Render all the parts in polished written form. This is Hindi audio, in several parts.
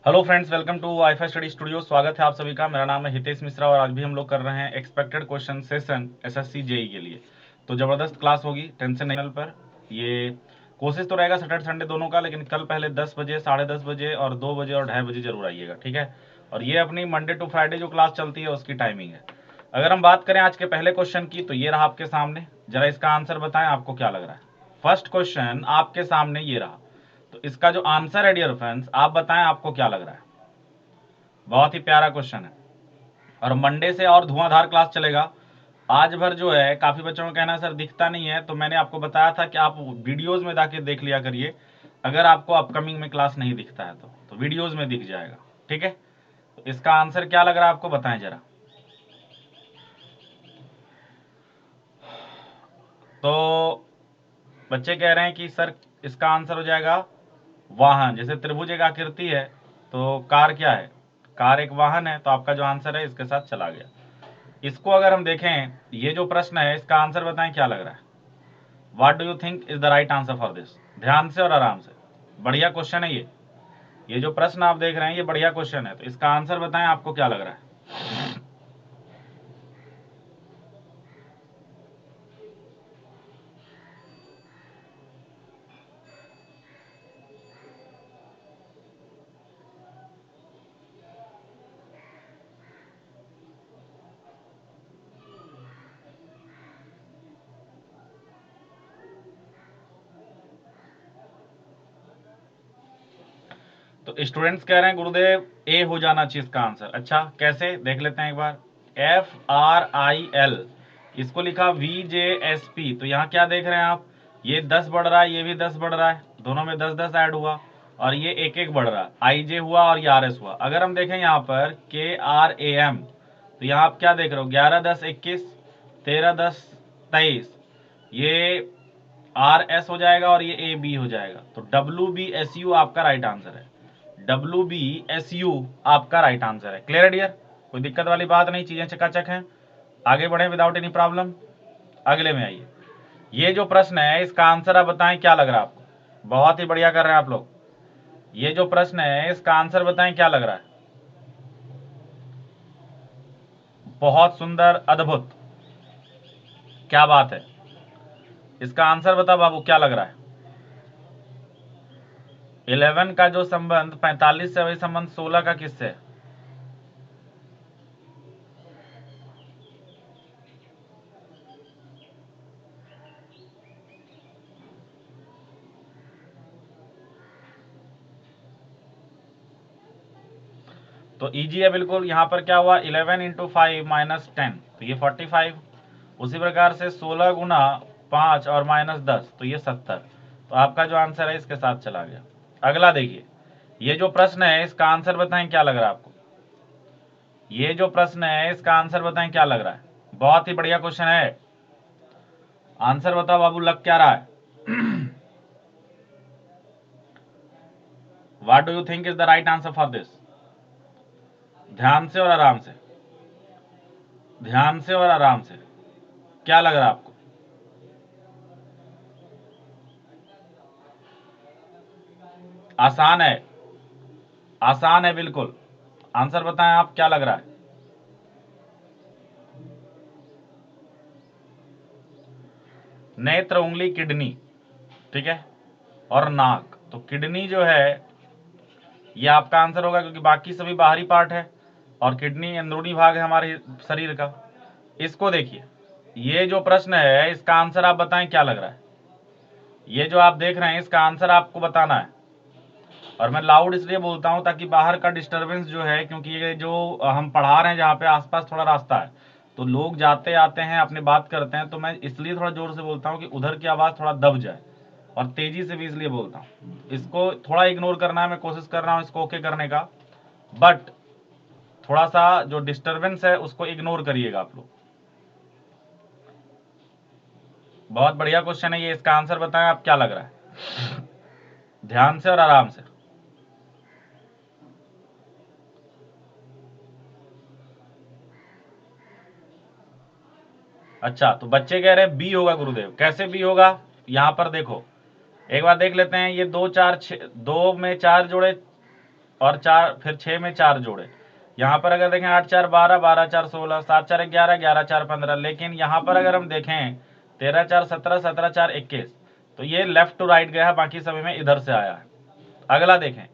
Hello friends, welcome to WiFi study studio. स्वागत है आप सभी का। मेरा नाम है हितेश मिश्रा और आज भी हम लोग कर रहे हैं expected question session SSC JE के लिए। तो जबरदस्त क्लास होगी, टेंशन नहीं। पर ये कोशिश तो रहेगा सैटरडे संडे दोनों का, लेकिन कल पहले 10 बजे, 10:30 बजे और 2 बजे और 2:30 बजे जरूर आइएगा, ठीक है। और ये अपनी मंडे टू फ्राइडे जो क्लास चलती है उसकी टाइमिंग है। अगर हम बात करें आज के पहले क्वेश्चन की, तो ये रहा आपके सामने। जरा इसका आंसर बताएं आपको क्या लग रहा है। फर्स्ट क्वेश्चन आपके सामने ये रहा। तो इसका जो आंसर है डियर फ्रेंड्स, आप बताएं आपको क्या लग रहा है। बहुत ही प्यारा क्वेश्चन है और मंडे से और धुआंधार क्लास चलेगा। आज भर जो है, काफी बच्चों का कहना है सर दिखता नहीं है, तो मैंने आपको बताया था कि आप वीडियोस में जाके देख लिया करिए। अगर आपको अपकमिंग में क्लास नहीं दिखता है तो वीडियोस में दिख जाएगा, ठीक है। तो इसका आंसर क्या लग रहा है आपको, बताएं जरा। तो बच्चे कह रहे हैं कि सर इसका आंसर हो जाएगा वाहन। जैसे त्रिभुज एक आकृति है, तो कार क्या है, कार एक वाहन है। तो आपका जो आंसर है इसके साथ चला गया। इसको अगर हम देखें, ये जो प्रश्न है इसका आंसर बताएं क्या लग रहा है। What do you think is the right answer for this. ध्यान से और आराम से, बढ़िया क्वेश्चन है ये जो प्रश्न आप देख रहे हैं ये बढ़िया क्वेश्चन है। तो इसका आंसर बताएं आपको क्या लग रहा है। तो स्टूडेंट्स कह रहे हैं गुरुदेव ए हो जाना चाहिए इसका आंसर। अच्छा कैसे, देख लेते हैं एक बार। FRIL, इसको लिखा VJSP। तो यहाँ क्या देख रहे हैं आप, ये 10 बढ़ रहा है, ये भी 10 बढ़ रहा है, दोनों में 10-10 ऐड हुआ और ये एक एक बढ़ रहा है। IJ हुआ और ये RS हुआ। अगर हम देखें यहाँ पर KRAM, तो यहाँ आप क्या देख रहे हो, 11 10 21, 13 10 23, ये RS हो जाएगा और ये AB हो जाएगा। तो WBSU आपका राइट आंसर है। WBSU आपका राइट आंसर है। क्लियर है डियर, कोई दिक्कत वाली बात नहीं, चीजें चकाचक हैं। आगे बढ़े विदाउट एनी प्रॉब्लम। अगले में आइए। ये जो प्रश्न है इसका आंसर आप बताएं क्या लग रहा है आपको। बहुत ही बढ़िया कर रहे हैं आप लोग। ये जो प्रश्न है इसका आंसर बताएं क्या लग रहा है। बहुत सुंदर, अद्भुत, क्या बात है। इसका आंसर बता बाबू, क्या लग रहा है। 11 का जो संबंध 45 से, वही संबंध 16 का किससे है। तो इजी है बिल्कुल। यहाँ पर क्या हुआ, 11 इंटू 5 माइनस 10, तो ये 45। उसी प्रकार से 16 गुना 5 और माइनस 10, तो ये 70। तो आपका जो आंसर है इसके साथ चला गया। अगला देखिए, ये जो प्रश्न है इसका आंसर बताएं क्या लग रहा है आपको। ये जो प्रश्न है इसका आंसर बताएं क्या लग रहा है। बहुत ही बढ़िया क्वेश्चन है। आंसर बताओ बाबू, लग क्या रहा है। What do you think is the right answer for this. ध्यान से और आराम से, ध्यान से और आराम से, क्या लग रहा है आपको। आसान है, आसान है बिल्कुल। आंसर बताएं आप, क्या लग रहा है। नेत्र, उंगली, किडनी, ठीक है, और नाक। तो किडनी जो है ये आपका आंसर होगा, क्योंकि बाकी सभी बाहरी पार्ट है और किडनी अंदरूनी भाग है हमारे शरीर का। इसको देखिए, ये जो प्रश्न है इसका आंसर आप बताएं क्या लग रहा है। ये जो आप देख रहे हैं इसका आंसर आपको बताना है। और मैं लाउड इसलिए बोलता हूं ताकि बाहर का डिस्टरबेंस जो है, क्योंकि ये जो हम पढ़ा रहे हैं जहाँ पे आसपास थोड़ा रास्ता है, तो लोग जाते आते हैं, अपनी बात करते हैं, तो मैं इसलिए थोड़ा जोर से बोलता हूँ कि उधर की आवाज़ थोड़ा दब जाए। और तेजी से भी इसलिए बोलता हूँ, इसको थोड़ा इग्नोर करना है। मैं कोशिश कर रहा हूँ इसको ओके करने का, बट थोड़ा सा जो डिस्टरबेंस है उसको इग्नोर करिएगा आप लोग। बहुत बढ़िया क्वेश्चन है ये। इसका आंसर बताएं आप, क्या लग रहा है। ध्यान से और आराम से। अच्छा, तो बच्चे कह रहे हैं बी होगा गुरुदेव। कैसे बी होगा, यहां पर देखो, एक बार देख लेते हैं। ये 2 4 6, 2 में 4 जोड़े और 4, फिर 6 में 4 जोड़े। यहाँ पर अगर देखें 8 4 12, 12 4 16, 7 4 11, 11 4 15। लेकिन यहाँ पर अगर हम देखें 13 4 17, 17 4 21, तो ये लेफ्ट टू राइट गया है, बाकी सभी में इधर से आया है। अगला देखें,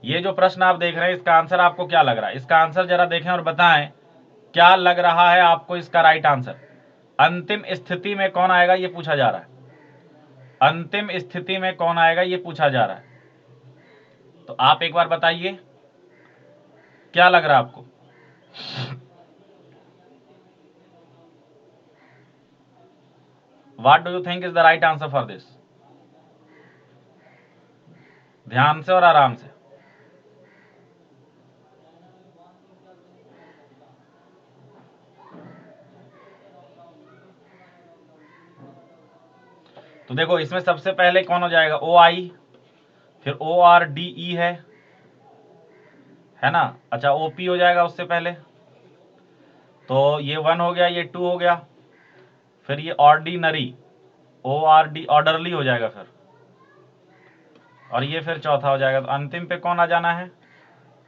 ये जो प्रश्न आप देख रहे हैं इसका आंसर आपको क्या लग रहा है? इसका आंसर जरा देखें और बताएं क्या लग रहा है आपको इसका राइट आंसर। अंतिम स्थिति में कौन आएगा ये पूछा जा रहा है। अंतिम स्थिति में कौन आएगा ये पूछा जा रहा है। तो आप एक बार बताइए क्या लग रहा है आपको। What do you think is the right answer for this? ध्यान से और आराम से। तो देखो इसमें सबसे पहले कौन हो जाएगा? ओ आई, फिर ओ आर डी ई है ना। अच्छा ओपी हो जाएगा उससे पहले, तो ये 1 हो गया, ये 2 हो गया, फिर ये ordinary, O R D orderly हो जाएगा फिर, और ये फिर चौथा हो जाएगा। तो अंतिम पे कौन आ जाना है?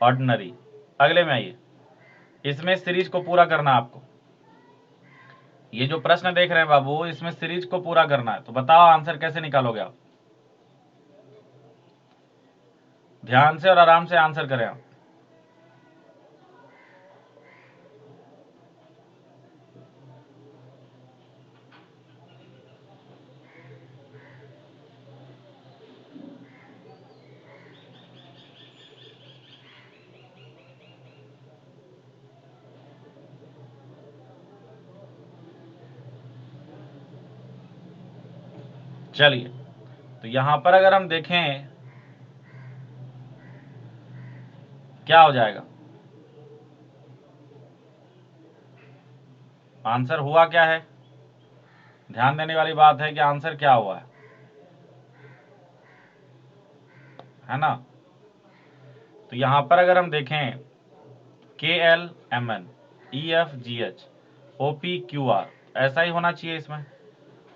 ऑर्डिनरी। अगले में आइए, इसमें सीरीज को पूरा करना है आपको। ये जो प्रश्न देख रहे हैं बाबू, इसमें सीरीज को पूरा करना है। तो बताओ आंसर कैसे निकालोगे आप? ध्यान से और आराम से आंसर करें आप। चलिए, तो यहां पर अगर हम देखें क्या हो जाएगा, आंसर हुआ क्या है? ध्यान देने वाली बात है कि आंसर क्या हुआ है ना। तो यहां पर अगर हम देखें KLMN EFGH OPQR, ऐसा ही होना चाहिए इसमें।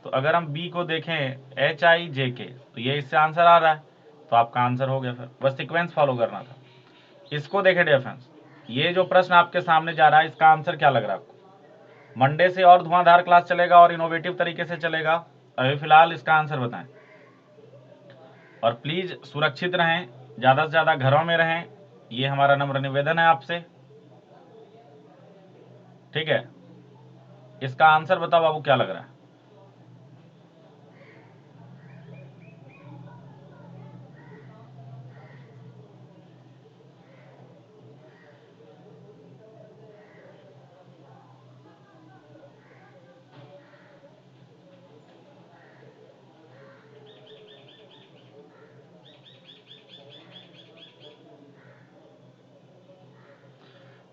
तो अगर हम बी को देखें HIJK, तो ये इससे आंसर आ रहा है, तो आपका आंसर हो गया। फिर बस सीक्वेंस फॉलो करना था। इसको देखें डिफरेंस, ये जो प्रश्न आपके सामने जा रहा है इसका आंसर क्या लग रहा है आपको? मंडे से और धुआंधार क्लास चलेगा और इनोवेटिव तरीके से चलेगा। अभी फिलहाल इसका आंसर बताएं, और प्लीज सुरक्षित रहें, ज्यादा से ज्यादा घरों में रहें, ये हमारा नम्र निवेदन है आपसे, ठीक है। इसका आंसर बताओ बाबू क्या लग रहा है?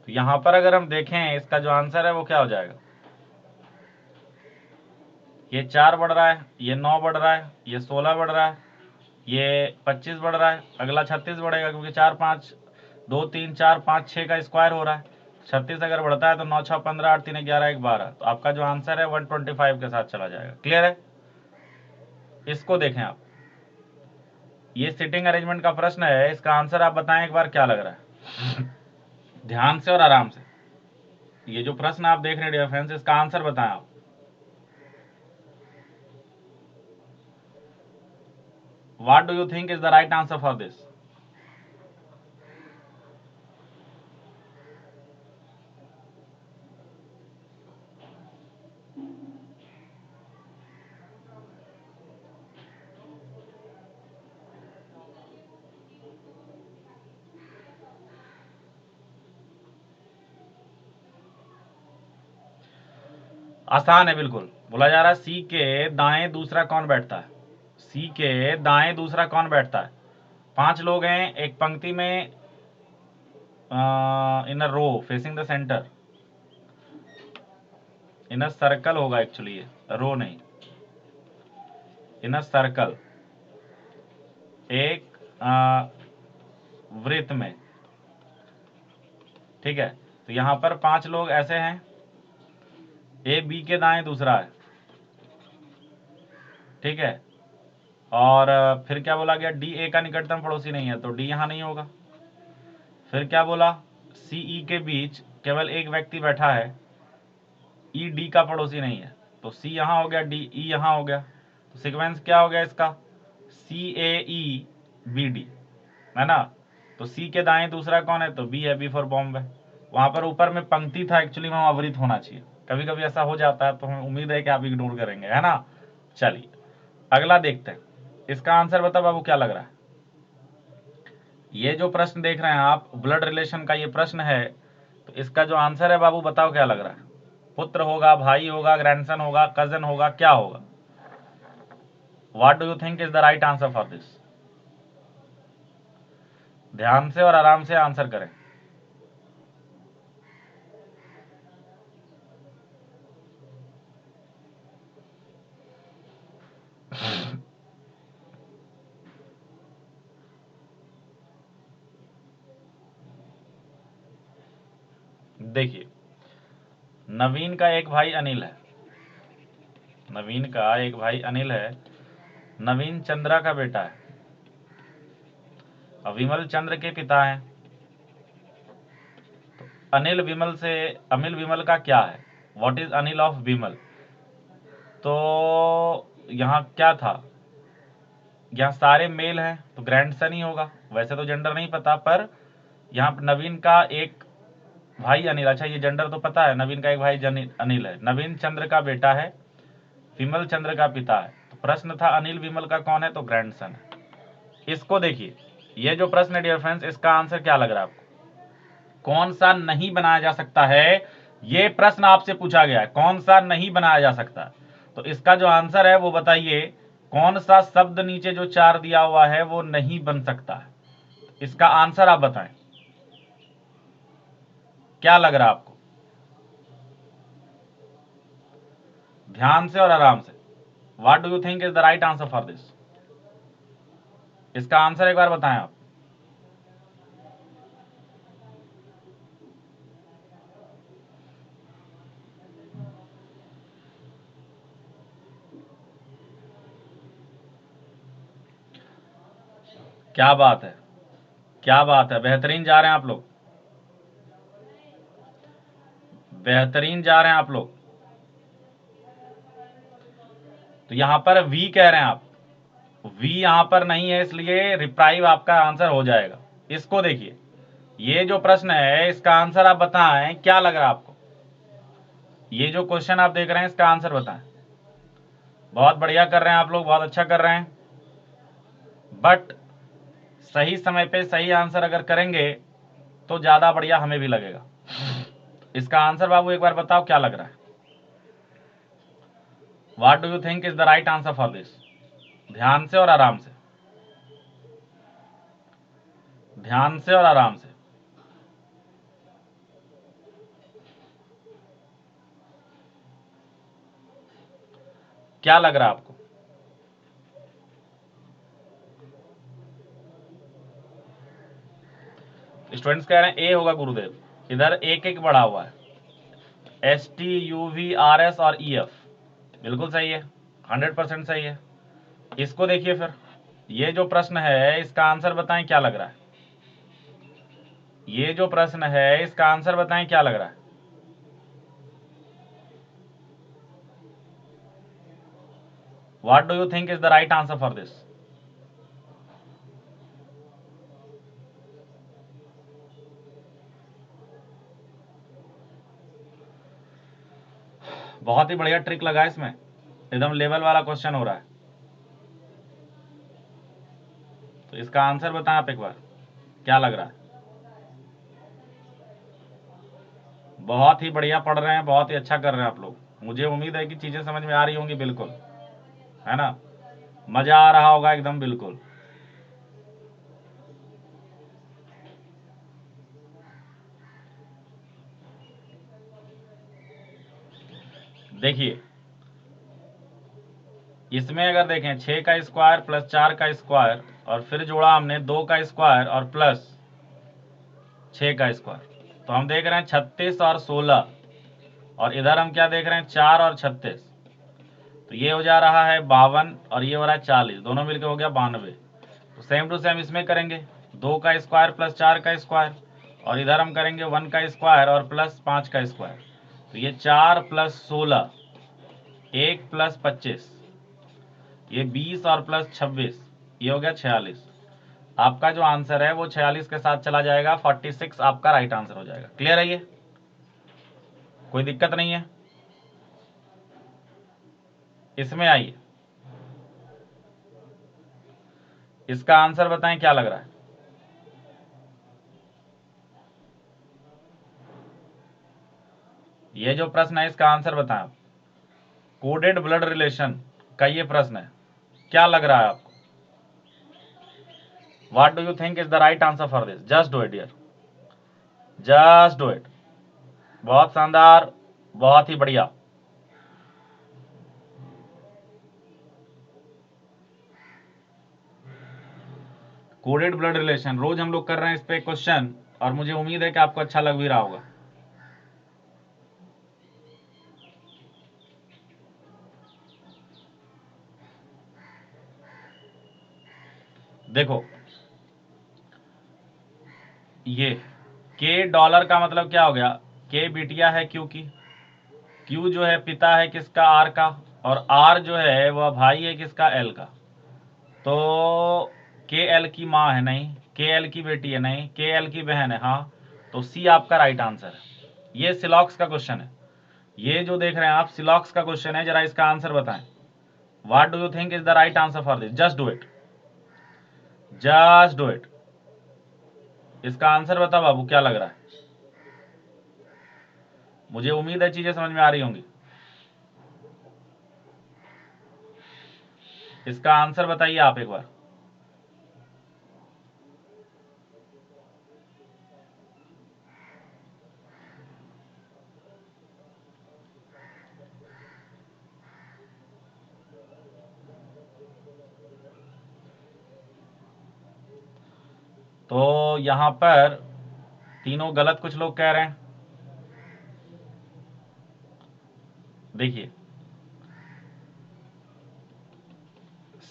तो यहां पर अगर हम देखें इसका जो आंसर है वो क्या हो जाएगा? ये 4 बढ़ रहा है, ये 9 बढ़ रहा है, ये 16 बढ़ रहा है, ये 25 बढ़ रहा है, अगला 36 बढ़ेगा, क्योंकि 4 5 2 3 4 5 6 का स्क्वायर हो रहा है। 36 अगर बढ़ता है तो 9 6 15, 8 3 11 1 12। तो आपका जो आंसर है 125 के साथ चला जाएगा। क्लियर है? इसको देखें आप, ये सिटिंग अरेंजमेंट का प्रश्न है, इसका आंसर आप बताएं एक बार क्या लग रहा है। ध्यान से और आराम से, ये जो प्रश्न आप देख रहे हैं डियर फ्रेंड्स, इसका आंसर बताएं आप। What do you think is the right answer for this? आसान है बिल्कुल। बोला जा रहा है सी के दाएं दूसरा कौन बैठता है? सी के दाएं दूसरा कौन बैठता है? 5 लोग हैं एक पंक्ति में, in a row facing the centre, in a circle होगा एक्चुअली, ये रो नहीं, इन अ सर्कल, एक वृत्त में, ठीक है। तो यहां पर 5 लोग ऐसे हैं, ए बी के दाएं दूसरा है, ठीक है। और फिर क्या बोला गया? डी ए का निकटतम पड़ोसी नहीं है, तो डी यहां नहीं होगा। फिर क्या बोला, सी ई के बीच केवल एक व्यक्ति बैठा है, ई डी का पड़ोसी नहीं है, तो सी यहां हो गया, डी ई यहां हो गया, तो सीक्वेंस क्या हो गया इसका, सी ए ई बी डी, है ना। तो सी के दाएं दूसरा कौन है, तो बी है, बी फॉर बॉम्ब है। वहां पर ऊपर में पंक्ति था, एक्चुअली वहां अवृत होना चाहिए, कभी कभी ऐसा हो जाता है, तो हमें उम्मीद है कि आप इग्नोर करेंगे, है ना। चलिए अगला देखते हैं, इसका आंसर बताओ बाबू क्या लग रहा है। ये जो प्रश्न देख रहे हैं आप, ब्लड रिलेशन का ये प्रश्न है, तो इसका जो आंसर है बाबू बताओ क्या लग रहा है। पुत्र होगा, भाई होगा, ग्रैंडसन होगा, कजन होगा, क्या होगा। What do you think is the right answer for this. ध्यान से और आराम से आंसर करें। देखिए, नवीन का एक भाई अनिल है, नवीन का एक भाई अनिल है, नवीन चंद्रा का बेटा है, और विमल चंद्र के पिता हैं। तो अनिल विमल का क्या है, व्हाट इज अनिल ऑफ विमल। तो यहाँ क्या था, यहाँ सारे मेल हैं तो ग्रैंडसन ही होगा, वैसे तो जेंडर नहीं पता, पर यहाँ पर नवीन का एक भाई अनिल, अच्छा ये जेंडर तो पता है, नवीन का एक भाई अनिल है, नवीन चंद्र का बेटा है, विमल चंद्र का पिता है। तो प्रश्न था अनिल विमल का कौन है, तो ग्रैंडसन है। इसको देखिए, ये जो प्रश्न है डियर फ्रेंड्स, इसका आंसर क्या लग रहा है आपको, कौन सा नहीं बनाया जा सकता है। ये प्रश्न आपसे पूछा गया है, कौन सा नहीं बनाया जा सकता। तो इसका जो आंसर है वो बताइए, कौन सा शब्द नीचे जो 4 दिया हुआ है वो नहीं बन सकता है। इसका आंसर आप बताएं, क्या लग रहा है आपको। ध्यान से और आराम से, what do you think is the right answer for this. इसका आंसर एक बार बताएं आप। क्या बात है, क्या बात है, बेहतरीन जा रहे हैं आप लोग, बेहतरीन जा रहे हैं आप लोग। तो यहां पर वी कह रहे हैं आप, वी यहां पर नहीं है, इसलिए रिप्राइव आपका आंसर हो जाएगा। इसको देखिए, ये जो प्रश्न है इसका आंसर आप बताएं, क्या लग रहा है आपको। ये जो क्वेश्चन आप देख रहे हैं इसका आंसर बताएं। बहुत बढ़िया कर रहे हैं आप लोग, बहुत अच्छा कर रहे हैं, बट सही समय पे सही आंसर अगर करेंगे तो ज्यादा बढ़िया हमें भी लगेगा। इसका आंसर बाबू एक बार बताओ क्या लग रहा है, what do you think is the right answer for this. ध्यान से और आराम से, ध्यान से और आराम से। क्या लग रहा है आपको। स्टूडेंट्स कह रहे हैं ए होगा गुरुदेव, इधर एक एक बढ़ा हुआ है, S T U V R S और ई एफ, बिल्कुल सही है, 100% सही है। इसको देखिए फिर, ये जो प्रश्न है इसका आंसर बताएं क्या लग रहा है। ये जो प्रश्न है इसका आंसर बताएं क्या लग रहा है। What do you think is the right answer for this. बहुत ही बढ़िया ट्रिक लगा इसमें, एकदम लेवल वाला क्वेश्चन हो रहा है। तो इसका आंसर बताएं आप एक बार, क्या लग रहा है। बहुत ही बढ़िया पढ़ रहे हैं, बहुत ही अच्छा कर रहे हैं आप लोग, मुझे उम्मीद है कि चीजें समझ में आ रही होंगी, बिल्कुल, है ना, मजा आ रहा होगा एकदम, बिल्कुल। देखिए, इसमें अगर देखें 6 का स्क्वायर प्लस 4 का स्क्वायर, और फिर जोड़ा हमने 2 का स्क्वायर और प्लस 6 का स्क्वायर, तो हम देख रहे हैं 36 और 16, और इधर हम क्या देख रहे हैं 4 और 36, तो ये हो जा रहा है 52 और ये हो रहा है 40, दोनों मिलकर हो गया 92। तो सेम टू सेम इसमें करेंगे, 2 का स्क्वायर प्लस 4 का स्क्वायर, और इधर हम करेंगे 1 का स्क्वायर और प्लस 5 का स्क्वायर। तो ये 4 प्लस 16, 1 प्लस 25, ये 20 और प्लस 26, ये हो गया 46। आपका जो आंसर है वो 46 के साथ चला जाएगा, 46 आपका राइट आंसर हो जाएगा। क्लियर है? ये कोई दिक्कत नहीं है इसमें? आइए इसका आंसर बताएं क्या लग रहा है। ये जो प्रश्न है इसका आंसर बताएं आप। कोडेड ब्लड रिलेशन का ये प्रश्न है, क्या लग रहा है आपको? What do you think is the right answer for this? Just do it dear, just do it. बहुत शानदार, बहुत ही बढ़िया। कोडेड ब्लड रिलेशन रोज हम लोग कर रहे हैं इस पे क्वेश्चन, और मुझे उम्मीद है कि आपको अच्छा लग भी रहा होगा। देखो ये के डॉलर का मतलब क्या हो गया? के बिटिया है क्यू की, क्यू जो है पिता है किसका? आर का, और आर जो है वह भाई है किसका? एल का। तो के एल की माँ है? नहीं। के एल की बेटी है? नहीं। के एल की बहन है? हाँ। तो सी आपका राइट आंसर है। ये सिलॉक्स का क्वेश्चन है, ये जो देख रहे हैं आप सिलॉक्स का क्वेश्चन है। जरा इसका आंसर बताएं। What do you think is the right answer for this? Just do it, just do it. इसका आंसर बता बाबू, क्या लग रहा है? मुझे उम्मीद है चीजें समझ में आ रही होंगी। इसका आंसर बताइए आप एक बार। तो यहां पर तीनों गलत कुछ लोग कह रहे हैं। देखिए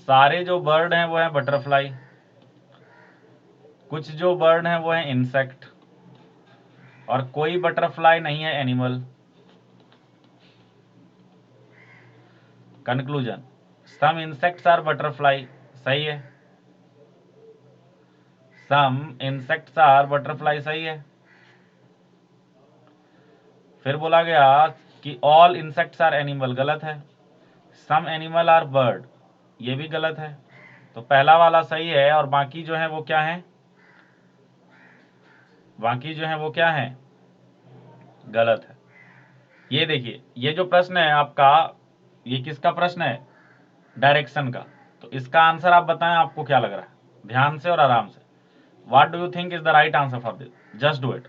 सारे जो बर्ड हैं वो हैं बटरफ्लाई, कुछ जो बर्ड हैं वो हैं इंसेक्ट, और कोई बटरफ्लाई नहीं है animal. Conclusion, some insects are butterfly, सही है। सम इंसेक्ट्स आर बटरफ्लाई, सही है। फिर बोला गया कि ऑल इंसेक्ट्स आर एनिमल, गलत है। सम एनिमल आर बर्ड, ये भी गलत है। तो पहला वाला सही है, और बाकी जो है वो क्या है? बाकी जो है वो क्या है? गलत है। ये देखिए ये जो प्रश्न है आपका, ये किसका प्रश्न है? डायरेक्शन का। तो इसका आंसर आप बताएं, आपको क्या लग रहा है? ध्यान से और आराम से। What do you think is the right answer for this? Just do it.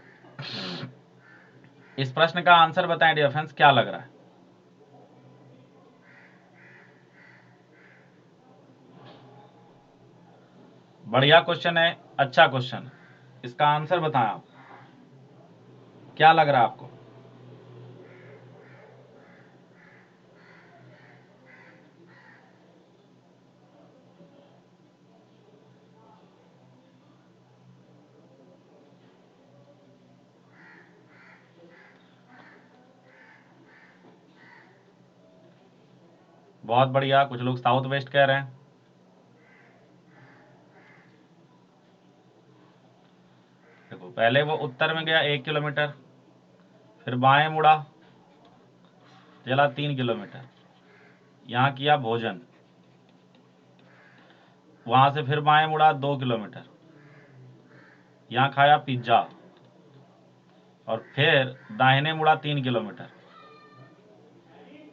इस प्रश्न का आंसर बताएं डियर फ्रेंड्स, क्या लग रहा है? बढ़िया क्वेश्चन है, अच्छा क्वेश्चन है। इसका आंसर बताएं आप, क्या लग रहा है आपको? बहुत बढ़िया, कुछ लोग साउथ वेस्ट कह रहे हैं। देखो पहले वो उत्तर में गया 1 किलोमीटर, फिर बाएं मुड़ा, चला 3 किलोमीटर, यहाँ किया भोजन, वहां से फिर बाएं मुड़ा 2 किलोमीटर, यहाँ खाया पिज्जा, और फिर दाहिने मुड़ा 3 किलोमीटर।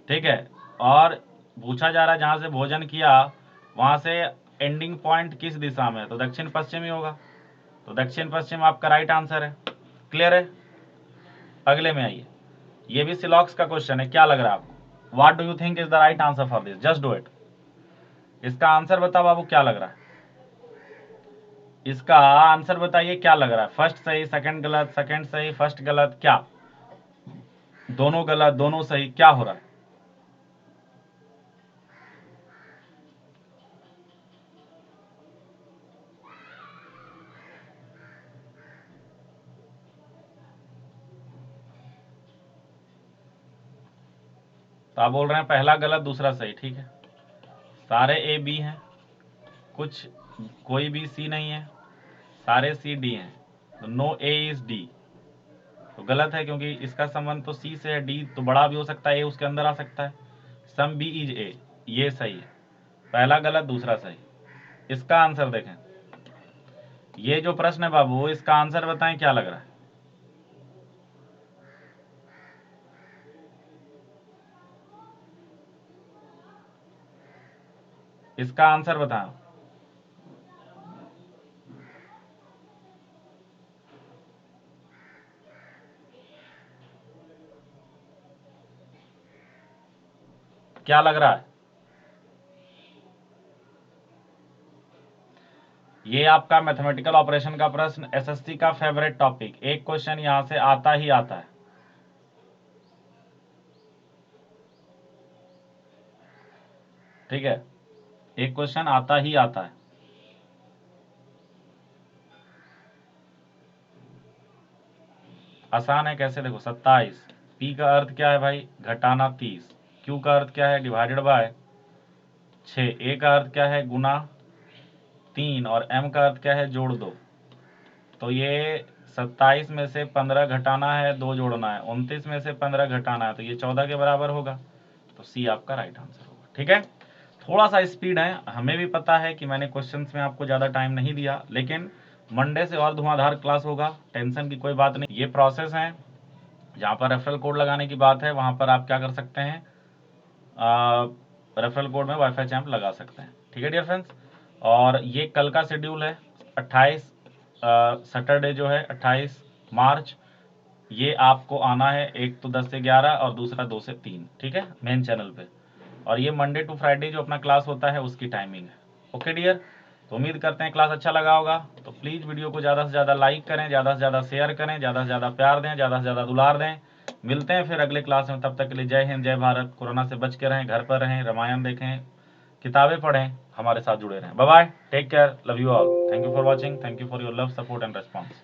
ठीक है, और पूछा जा रहा है जहां से भोजन किया वहां से एंडिंग पॉइंट किस दिशा में है? तो दक्षिण पश्चिम ही होगा। तो दक्षिण पश्चिम आपका राइट आंसर है। क्लियर है? अगले में आइए, ये भी सिलॉक्स का क्वेश्चन है, क्या लग रहा है आपको? What do you think is the right answer for this? Just do it. इसका आंसर बताओ बाबू, क्या लग रहा है? इसका आंसर बताइए, क्या लग रहा है? फर्स्ट सही, सेकंड गलत, सेकंड सही, फर्स्ट गलत, क्या? दोनों गलत, दोनों सही, क्या हो रहा है? तो आप बोल रहे हैं पहला गलत दूसरा सही, ठीक है। सारे ए बी हैं, कुछ कोई भी सी नहीं है, सारे सी डी हैं, तो नो ए इज डी, तो गलत है क्योंकि इसका संबंध तो सी से है, डी तो बड़ा भी हो सकता है, ए उसके अंदर आ सकता है। सम बी इज ए, ये सही है, पहला गलत दूसरा सही। इसका आंसर देखें, ये जो प्रश्न है बाबू, इसका आंसर बताएं क्या लग रहा है। इसका आंसर बताओ। क्या लग रहा है? ये आपका मैथमेटिकल ऑपरेशन का प्रश्न, एसएससी का फेवरेट टॉपिक, एक क्वेश्चन यहां से आता ही आता है। ठीक है, एक क्वेश्चन आता ही आता है। आसान है, कैसे देखो, 27, पी का अर्थ क्या है भाई, घटाना 30, क्यू का अर्थ क्या है, डिवाइडेड बाय 6, ए का अर्थ क्या है, गुना 3, और एम का अर्थ क्या है, जोड़ 2। तो ये 27 में से 15 घटाना है, 2 जोड़ना है, 29 में से 15 घटाना है, तो ये 14 के बराबर होगा, तो सी आपका राइट आंसर होगा। ठीक है, थोड़ा सा स्पीड है, हमें भी पता है कि मैंने क्वेश्चंस में आपको ज़्यादा टाइम नहीं दिया, लेकिन मंडे से और धुआंधार क्लास होगा, टेंशन की कोई बात नहीं। ये प्रोसेस है, जहाँ पर रेफरल कोड लगाने की बात है वहाँ पर आप क्या कर सकते हैं, रेफरल कोड में वाईफाई चैम्प लगा सकते हैं। ठीक है डियर फ्रेंड्स, और ये कल का शेड्यूल है, 28 सैटरडे जो है 28 मार्च, ये आपको आना है, एक तो 10 से 11 और दूसरा 2 से 3, ठीक है, मेन चैनल पे। और ये मंडे टू फ्राइडे जो अपना क्लास होता है उसकी टाइमिंग है। ओके डियर, तो उम्मीद करते हैं क्लास अच्छा लगा होगा, तो प्लीज़ वीडियो को ज़्यादा से ज़्यादा लाइक करें, ज़्यादा से ज़्यादा शेयर करें, ज़्यादा से ज़्यादा प्यार दें, ज़्यादा से ज़्यादा दुलार दें। मिलते हैं फिर अगले क्लास में, तब तक के लिए जय हिंद जय भारत। कोरोना से बच के रहें, घर पर रहें, रामायण देखें, किताबें पढ़ें, हमारे साथ जुड़े रहें। Bye bye, take care, love you all, thank you for watching, thank you for your love, support and response.